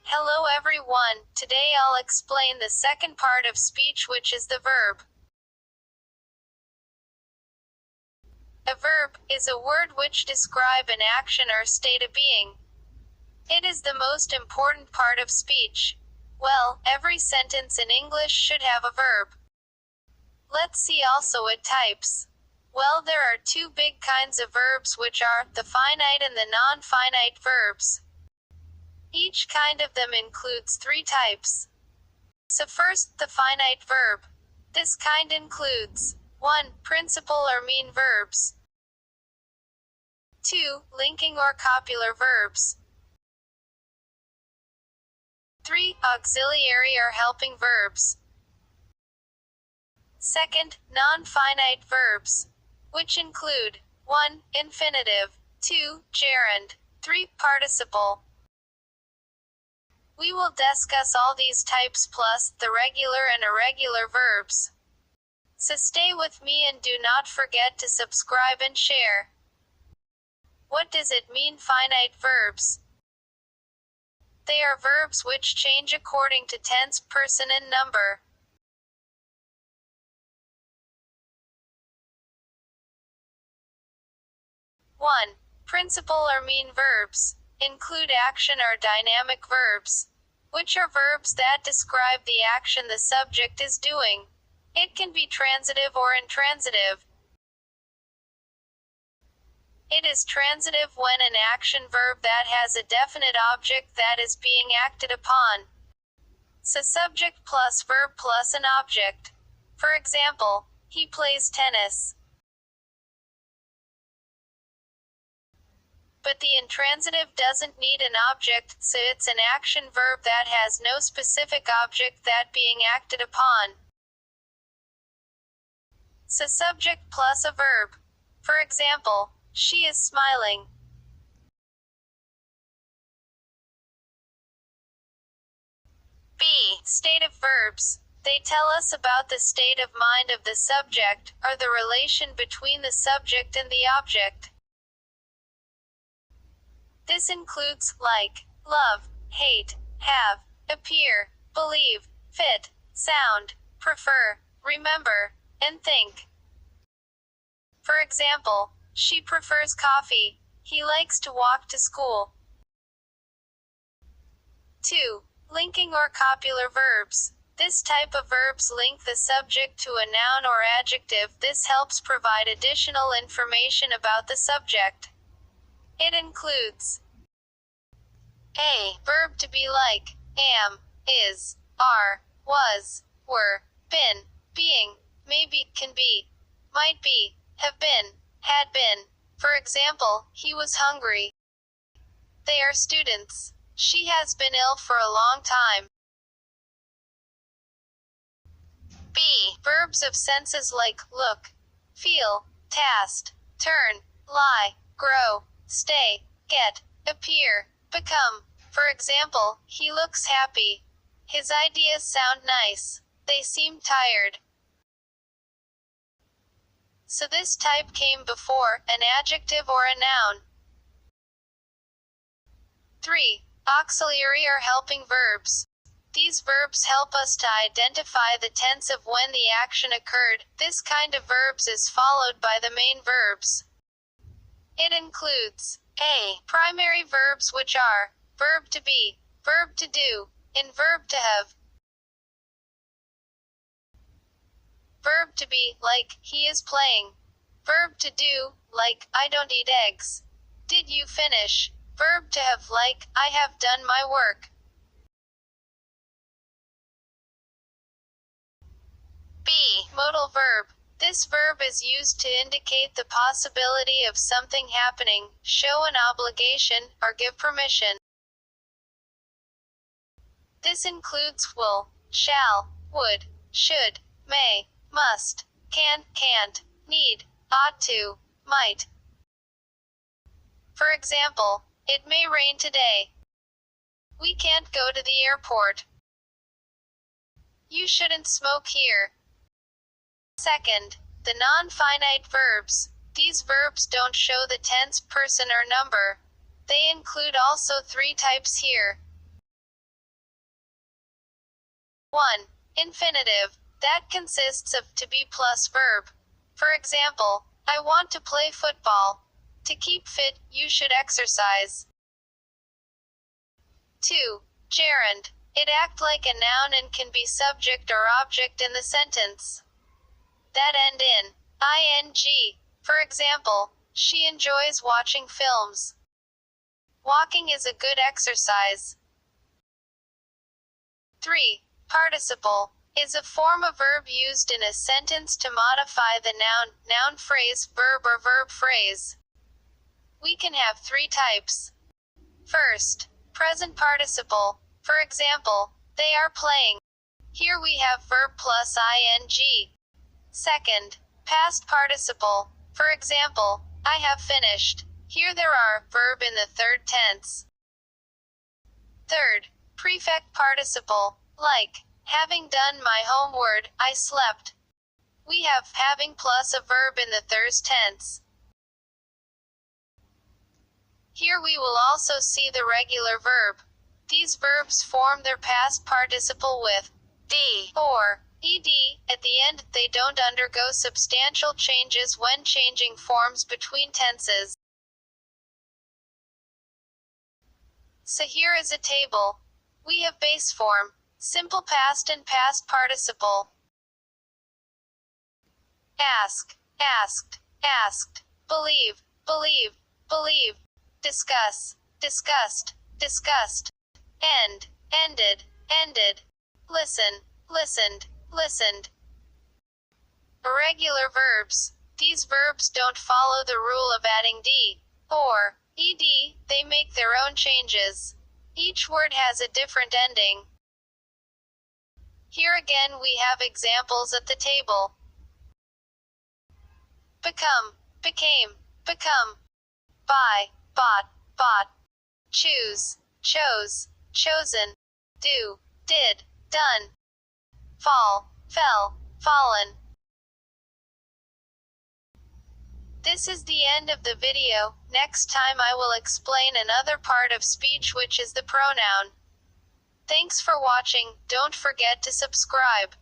Hello everyone, today I'll explain the second part of speech, which is the verb. A verb is a word which describes an action or state of being. It is the most important part of speech. Well, every sentence in English should have a verb. Let's see also its types. Well, there are two big kinds of verbs, which are the finite and the non-finite verbs. Each kind of them includes three types. So first, the finite verb. This kind includes 1. Principal or mean verbs. 2. Linking or copular verbs. 3. Auxiliary or helping verbs. Second, non-finite verbs, which include 1. Infinitive, 2. Gerund, 3. Participle. We will discuss all these types plus the regular and irregular verbs. So stay with me and do not forget to subscribe and share. What does it mean, finite verbs? They are verbs which change according to tense, person, and number. One. Principal or mean verbs include action or dynamic verbs, which are verbs that describe the action the subject is doing. It can be transitive or intransitive. It is transitive when an action verb that has a definite object that is being acted upon. So subject plus verb plus an object. For example, he plays tennis. But the intransitive doesn't need an object, so it's an action verb that has no specific object that being acted upon. So subject plus a verb. For example, she is smiling. B. Stative verbs. They tell us about the state of mind of the subject, or the relation between the subject and the object. This includes like, love, hate, have, appear, believe, fit, sound, prefer, remember, and think. For example, she prefers coffee. He likes to walk to school. 2. Linking or copular verbs. This type of verbs link the subject to a noun or adjective. This helps provide additional information about the subject. It includes A. Verb to be like, am, is, are, was, were, been, being, maybe, can be, might be, have been, had been. For example, he was hungry. They are students. She has been ill for a long time. B. Verbs of senses like look, feel, taste, turn, lie, grow, stay, get, appear, become. For example, he looks happy. His ideas sound nice. They seem tired. So this type came before an adjective or a noun. 3. Auxiliary or helping verbs. These verbs help us to identify the tense of when the action occurred. This kind of verbs is followed by the main verbs. It includes A. Primary verbs, which are verb to be, verb to do, and verb to have. Verb to be, like, he is playing. Verb to do, like, I don't eat eggs. Did you finish? Verb to have, like, I have done my work. B. Modal verb. This verb is used to indicate the possibility of something happening, show an obligation, or give permission. This includes will, shall, would, should, may, must, can, can't, need, ought to, might. For example, it may rain today. We can't go to the airport. You shouldn't smoke here. Second, the non-finite verbs. These verbs don't show the tense, person, or number. They include also three types here. 1. Infinitive. That consists of to be plus verb. For example, I want to play football. To keep fit, you should exercise. 2. Gerund. It act like a noun and can be subject or object in the sentence. That end in ing. For example, she enjoys watching films. Walking is a good exercise. 3. Participle is a form of verb used in a sentence to modify the noun phrase, verb or verb phrase. We can have 3 types. First, present participle. For example, they are playing. Here we have verb plus ing. Second, past participle. For example, I have finished. Here there are verb in the third tense. Third, prefect participle, like having done my homework, I slept. We have having plus a verb in the third tense. Here we will also see the regular verb. These verbs form their past participle with d or ed at the end. They don't undergo substantial changes when changing forms between tenses. So here is a table. We have base form, simple past and past participle. Ask, asked, asked. Believe, believe, believe. Discuss, discussed, discussed. End, ended, ended. Listen, listened, listened. Irregular verbs. These verbs don't follow the rule of adding d or ed, they make their own changes. Each word has a different ending. Here again we have examples at the table. Become, became, become. Buy, bought, bought. Choose, chose, chosen. Do, did, done. Fall, fell, fallen. This is the end of the video. Next time I will explain another part of speech, which is the pronoun. Thanks for watching. Don't forget to subscribe.